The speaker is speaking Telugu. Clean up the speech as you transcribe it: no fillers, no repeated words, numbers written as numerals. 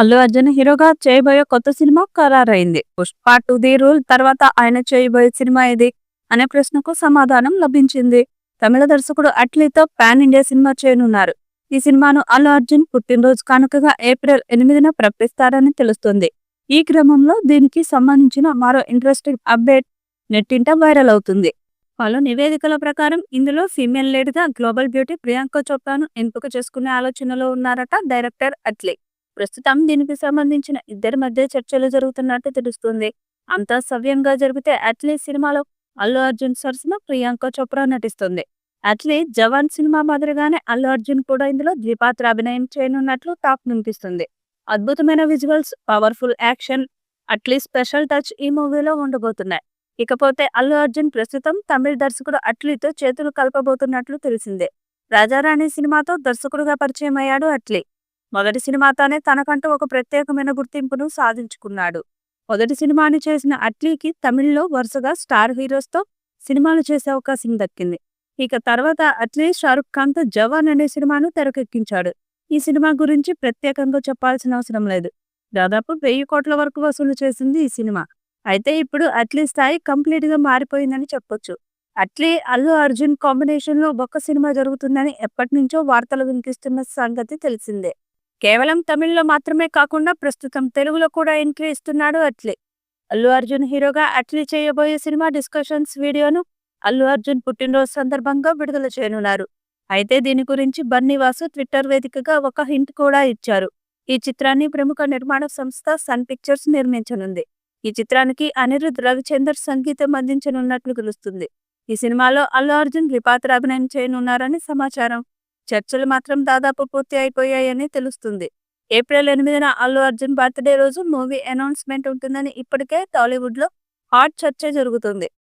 అల్లు అర్జున్ హీరోగా చేయబోయే కొత్త సినిమా ఖరారైంది. 'పుష్ప 2 ది రూల్' తర్వాత ఆయన చేయబోయే సినిమా ఏది అనే ప్రశ్నకు సమాధానం లభించింది. తమిళ దర్శకుడు అట్లీతో పాన్ ఇండియా సినిమా చేయనున్నారు. ఈ సినిమాను అల్లు అర్జున్ పుట్టినరోజు కానుకగా ఏప్రిల్ 8న ప్రకటిస్తారని తెలుస్తోంది. ఈ క్రమంలో దీనికి సంబంధించిన మరో ఇంట్రెస్టింగ్ అప్డేట్ నెట్టింట వైరల్ అవుతుంది. పలు నివేదికల ప్రకారం ఇందులో ఫీమేల్ లీడ్గా గ్లోబల్ బ్యూటీ ప్రియాంక చోప్రాను ఎంపిక చేసుకునే ఆలోచనలో ఉన్నారట డైరెక్టర్ అట్లీ. ప్రస్తుతం దీనికి సంబంధించిన ఇద్దరి మధ్య చర్చలు జరుగుతున్నట్టు తెలుస్తుంది. అంతా సవ్యంగా జరిగితే అట్లీ సినిమాలో అల్లు అర్జున్ సరసన ప్రియాంక చోప్రా నటిస్తుంది. అట్లీ జవాన్ సినిమా మాదిరిగానే అల్లు అర్జున్ కూడా ఇందులో ద్విపాత్ర అభినయం చేయనున్నట్లు టాక్ వినిపిస్తుంది. అద్భుతమైన visuals, powerful action, Atlee special touch ఈ మూవీలో ఉండబోతున్నాయి. ఇకపోతే అల్లు అర్జున్ ప్రస్తుతం తమిళ దర్శకుడు అట్లీతో చేతులు కలపబోతున్నట్లు తెలిసిందే. రాజారాణి సినిమాతో దర్శకుడుగా పరిచయం అయ్యాడు అట్లీ. మొదటి సినిమాతోనే తనకంటూ ఒక ప్రత్యేకమైన గుర్తింపును సాధించుకున్నాడు. మొదటి సినిమాని చేసిన అట్లీకి తమిళ్లో వరుసగా స్టార్ హీరోస్తో సినిమాలు చేసే అవకాశం దక్కింది. ఇక తర్వాత అట్లీ షారుఖ్ ఖాన్తో జవాన్ అనే సినిమాను తెరకెక్కించాడు. ఈ సినిమా గురించి ప్రత్యేకంగా చెప్పాల్సిన అవసరం లేదు. దాదాపు 1000 కోట్ల వరకు వసూలు చేసింది ఈ సినిమా. అయితే ఇప్పుడు అట్లీ స్థాయి కంప్లీట్ గా మారిపోయిందని చెప్పొచ్చు. అట్లీ అల్లు అర్జున్ కాంబినేషన్ లో ఒక సినిమా జరుగుతుందని ఎప్పటి నుంచో వార్తలు వినిపిస్తున్న సంగతి తెలిసిందే. కేవలం తమిళ్లో మాత్రమే కాకుండా ప్రస్తుతం తెలుగులో కూడా ఎంట్రీ ఇస్తున్నాడు అట్లీ. అల్లు అర్జున్ హీరోగా అట్లీ చేయబోయే సినిమా డిస్కషన్స్ వీడియోను అల్లు అర్జున్ పుట్టినరోజు సందర్భంగా విడుదల చేయనున్నారు. అయితే దీని గురించి బన్నీవాసు ట్విట్టర్ వేదికగా ఒక హింట్ కూడా ఇచ్చారు. ఈ చిత్రాన్ని ప్రముఖ నిర్మాణ సంస్థ సన్ పిక్చర్స్ నిర్మించనుంది. ఈ చిత్రానికి అనిరుద్ రవిచందర్ సంగీతం అందించనున్నట్లు తెలుస్తుంది. ఈ సినిమాలో అల్లు అర్జున్ ద్విపాత్ర అభినయం చేయనున్నారని సమాచారం. చర్చలు మాత్రం దాదాపు పూర్తి అయిపోయాయని తెలుస్తుంది. ఏప్రిల్ 8న అల్లు అర్జున్ బర్త్డే రోజు మూవీ అనౌన్స్మెంట్ ఉంటుందని ఇప్పటికే టాలీవుడ్ లో హాట్ చర్చ జరుగుతుంది.